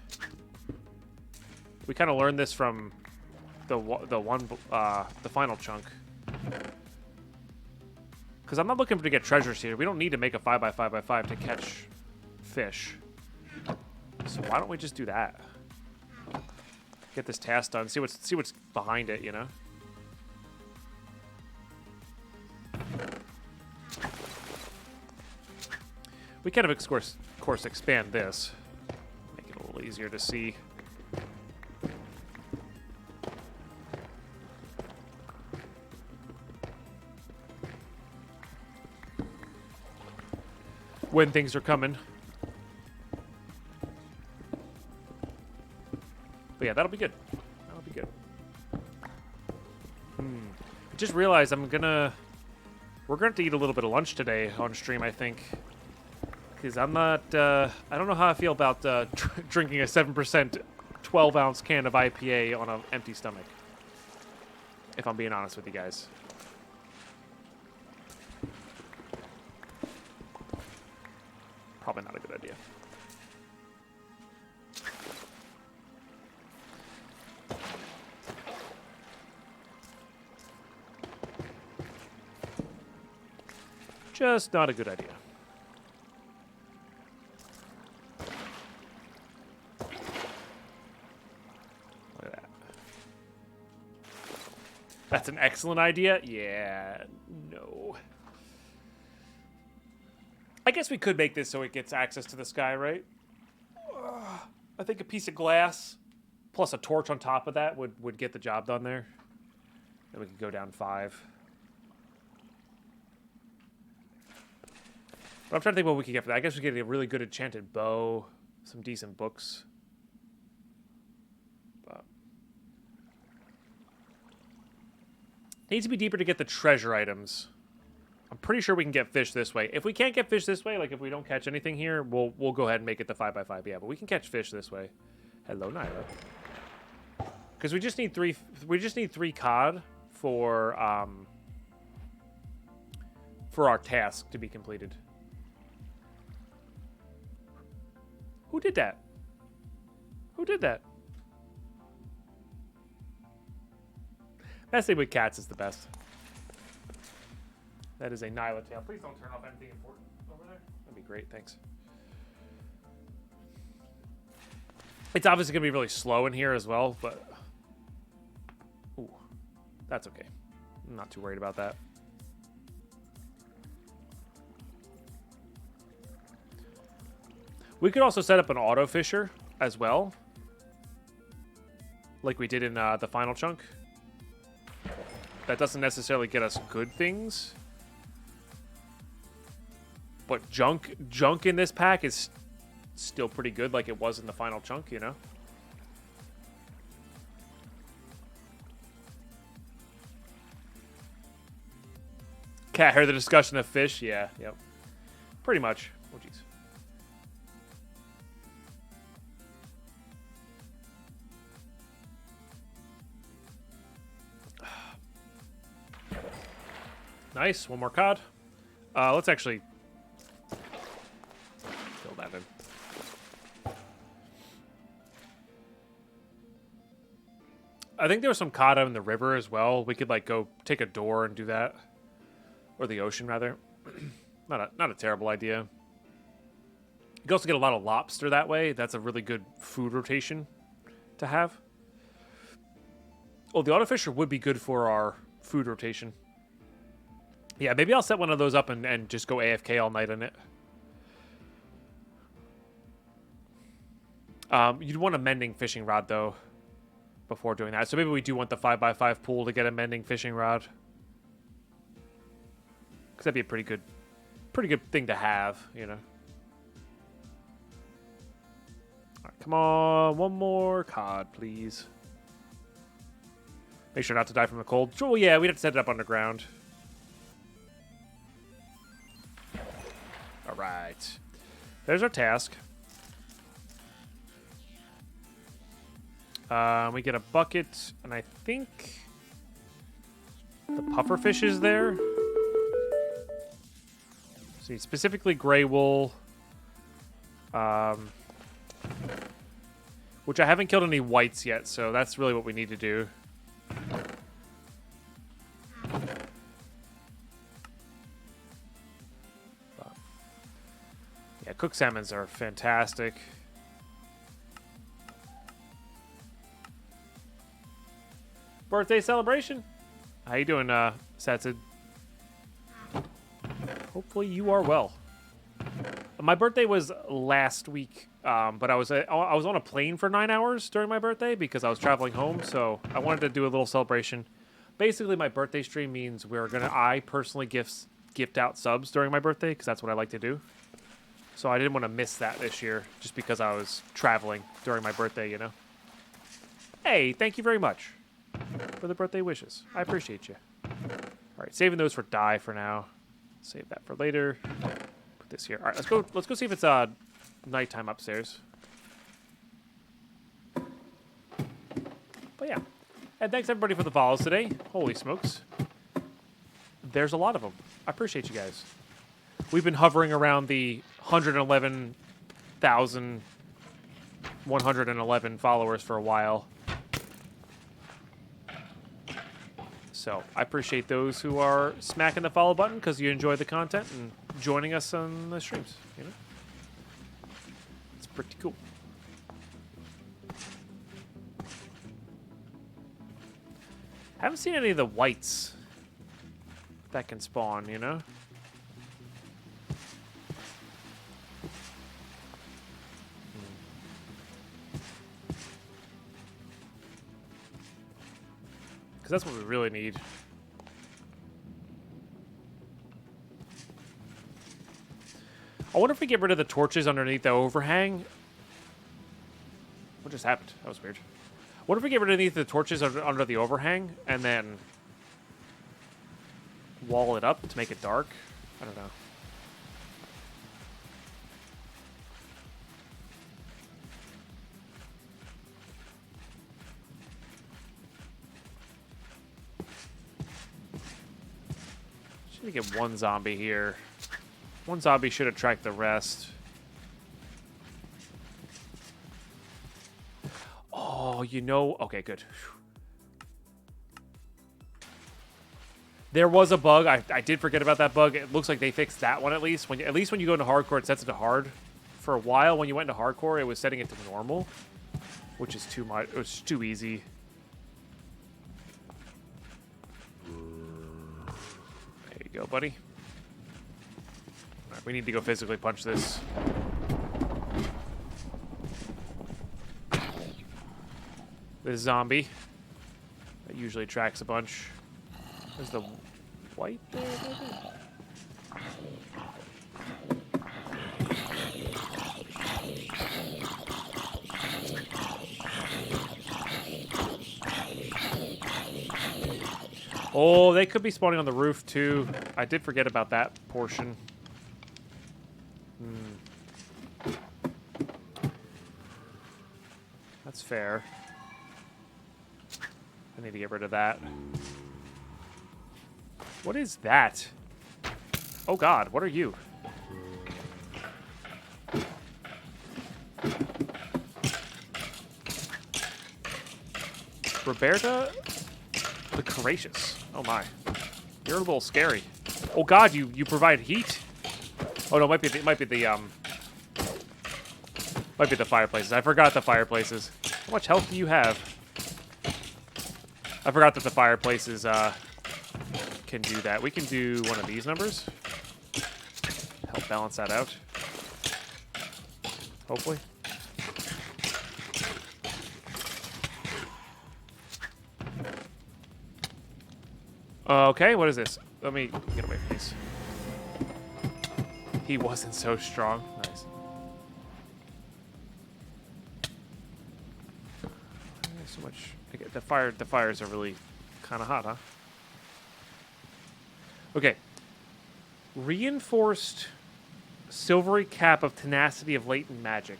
[SPEAKER 1] We kind of learned this from the final chunk. Because I'm not looking to get treasures here. We don't need to make a 5x5x5 to catch fish. So why don't we just do that? Get this task done. See what's behind it, you know? We kind of, of course, expand this. Make it a little easier to see. When things are coming. But yeah, that'll be good. That'll be good. I just realized we're gonna have to eat a little bit of lunch today on stream, I think. Because I'm not, I don't know how I feel about drinking a 7% 12-ounce can of IPA on an empty stomach. If I'm being honest with you guys. Probably not a good idea. Just not a good idea. Look at that. That's an excellent idea? Yeah, no. I guess we could make this so it gets access to the sky, right? I think a piece of glass plus a torch on top of that would get the job done there. Then we could go down 5. But I'm trying to think what we could get for that. I guess we could get a really good enchanted bow, some decent books. But needs to be deeper to get the treasure items. I'm pretty sure we can get fish this way. If we can't get fish this way, like if we don't catch anything here, we'll go ahead and make it the 5x5. Yeah, but we can catch fish this way. Hello, Nyla. Because we just need 3. We just need 3 cod for our task to be completed. Who did that? Who did that? Messing with cats is the best. That is a Nyla tail. Please don't turn off anything important over there. That'd be great, thanks. It's obviously going to be really slow in here as well, but... Ooh, that's okay. I'm not too worried about that. We could also set up an auto fisher as well. Like we did in the final chunk. That doesn't necessarily get us good things. But junk in this pack is still pretty good like it was in the final chunk, you know? Cat heard the discussion of fish? Yeah, yep. Pretty much. Oh, jeez. Nice. One more cod. Let's actually fill that in. I think there was some cod out in the river as well. We could like go take a door and do that, or the ocean rather. not a terrible idea. You can also get a lot of lobster that way. That's a really good food rotation to have. Oh, the autofisher would be good for our food rotation. Yeah, maybe I'll set one of those up and just go AFK all night in it. You'd want a mending fishing rod, though, before doing that. So maybe we do want the 5x5 pool to get a mending fishing rod. Because that'd be a pretty good thing to have, you know. All right, come on. One more cod, please. Make sure not to die from the cold. Oh, yeah, we'd have to set it up underground. All right. There's our task. We get a bucket, and I think the pufferfish is there. See, specifically gray wool. Which I haven't killed any whites yet, so that's really what we need to do. Yeah, cooked salmons are fantastic. Birthday celebration. How you doing, Satsid? Hopefully you are well. My birthday was last week, but I was on a plane for 9 hours during my birthday because I was traveling home, so I wanted to do a little celebration. Basically, my birthday stream means I personally gift out subs during my birthday because that's what I like to do. So I didn't want to miss that this year just because I was traveling during my birthday, you know. Hey, thank you very much for the birthday wishes. I appreciate you. All right, saving those for dye for now. Save that for later. Put this here. All right, let's go see if it's nighttime upstairs. But yeah. And thanks everybody for the follows today. Holy smokes. There's a lot of them. I appreciate you guys. We've been hovering around the 111,111 followers for a while. So I appreciate those who are smacking the follow button because you enjoy the content and joining us on the streams. You know, it's pretty cool. Haven't seen any of the whites that can spawn. You know. Because that's what we really need. I wonder if we get rid of the torches underneath the overhang. What just happened? That was weird. What if we get rid of the torches under the overhang and then wall it up to make it dark? I don't know. Should get one zombie here. One zombie should attract the rest. Oh, you know... Okay, good. There was a bug. I did forget about that bug. It looks like they fixed that one at least. At least when you go into hardcore, it sets it to hard. For a while, when you went into hardcore, it was setting it to normal, which is too much. It was too easy. There you go, buddy. All right, we need to go physically punch this. This zombie that usually attracts a bunch. There's the white there, maybe? Oh, they could be spawning on the roof too. I did forget about that portion. That's fair. I need to get rid of that. What is that? Oh god, what are you? Roberta the Courageous. Oh my. You're a little scary. Oh god, you provide heat? Oh no, might be the fireplaces. I forgot the fireplaces. How much health do you have? I forgot that the fireplaces can do that. We can do one of these numbers. Help balance that out. Hopefully. Okay, what is this? Let me get away from these. He wasn't so strong. Nice. So much. The fires are really kind of hot, huh? Okay. Reinforced silvery cap of tenacity of latent magic.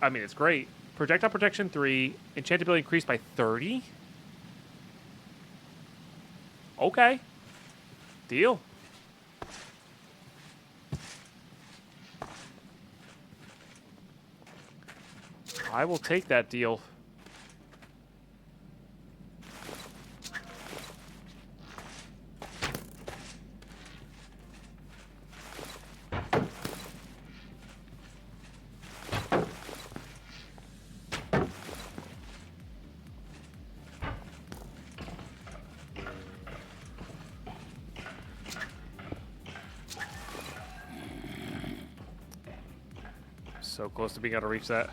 [SPEAKER 1] I mean, it's great. Projectile protection 3. Enchantability increased by 30. Okay. Deal. I will take that deal. So close to being able to reach that.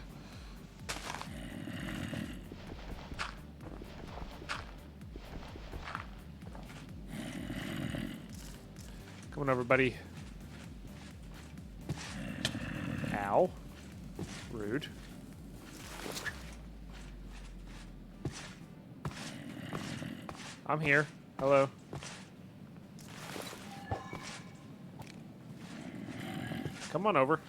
[SPEAKER 1] Come on over, buddy. Ow. Rude. I'm here. Hello. Come on over.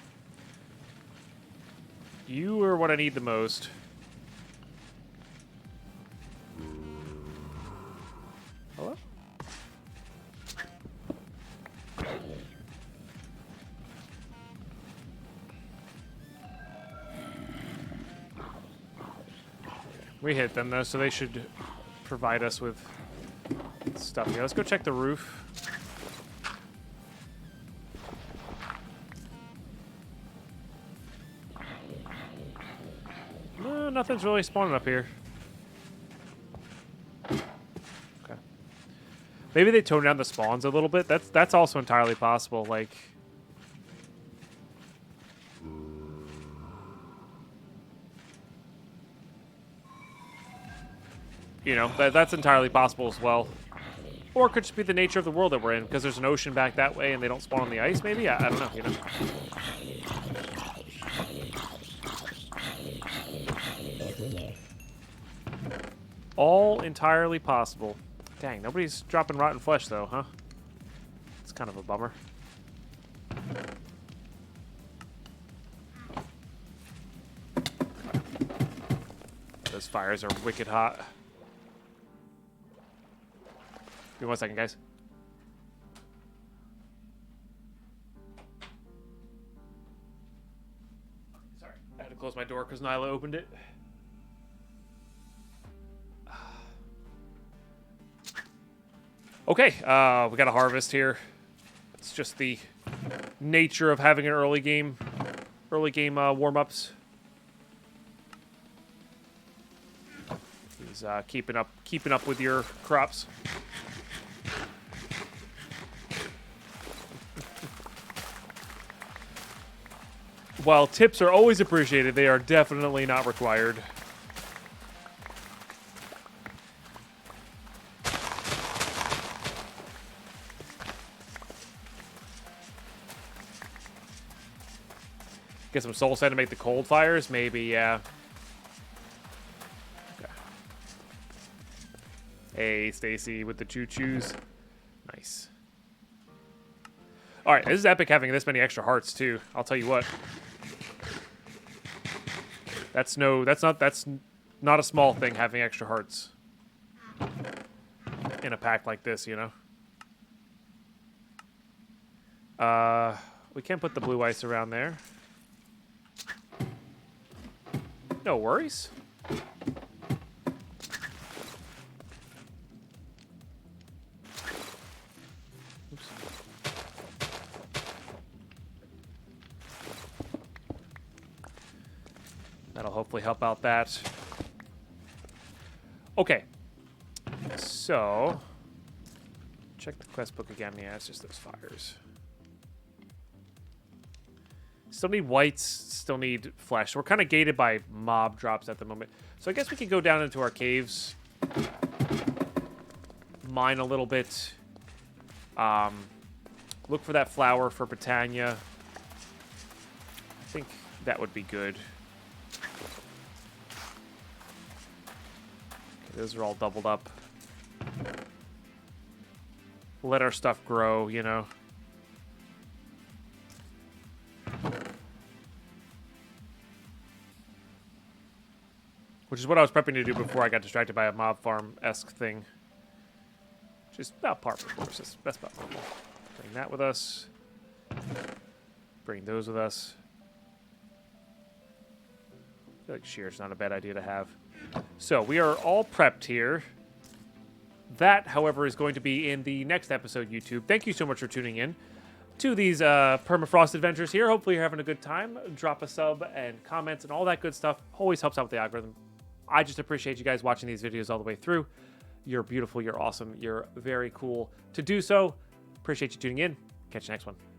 [SPEAKER 1] You are what I need the most. Hello? We hit them though, so they should provide us with stuff here. Let's go check the roof. No, nothing's really spawning up here. Okay. Maybe they tone down the spawns a little bit. That's also entirely possible. Like, you know, that's entirely possible as well. Or it could just be the nature of the world that we're in, because there's an ocean back that way and they don't spawn on the ice, maybe? I don't know, you know. All entirely possible. Dang, nobody's dropping rotten flesh, though, huh? It's kind of a bummer. Those fires are wicked hot. Give me 1 second, guys. Sorry, I had to close my door because Nyla opened it. Okay, we got a harvest here. It's just the nature of having an early game warm-ups. He's keeping up with your crops. While tips are always appreciated, they are definitely not required. Get some soul sand to make the cold fires? Maybe, yeah. Okay. Hey, Stacy with the choo-choos. Nice. Alright, this is epic having this many extra hearts, too. I'll tell you what. That's not a small thing, having extra hearts. In a pack like this, you know? We can't put the blue ice around there. No worries. Oops. That'll hopefully help out that. Okay. So, check the quest book again. Yeah, it's just those fires. Still need whites, still need flesh. We're kind of gated by mob drops at the moment. So I guess we could go down into our caves. mine a little bit. Look for that flower for Britannia. I think that would be good. Okay, those are all doubled up. Let our stuff grow, you know. Which is what I was prepping to do before I got distracted by a mob farm-esque thing. Just about par for the courses. That's about normal. Bring that with us. Bring those with us. I feel like shear's not a bad idea to have. So we are all prepped here. That, however, is going to be in the next episode, YouTube. Thank you so much for tuning in to these PermaFrost adventures here. Hopefully you're having a good time. Drop a sub and comments and all that good stuff. Always helps out with the algorithm. I just appreciate you guys watching these videos all the way through. You're beautiful. You're awesome. You're very cool to do so. Appreciate you tuning in. Catch you next one.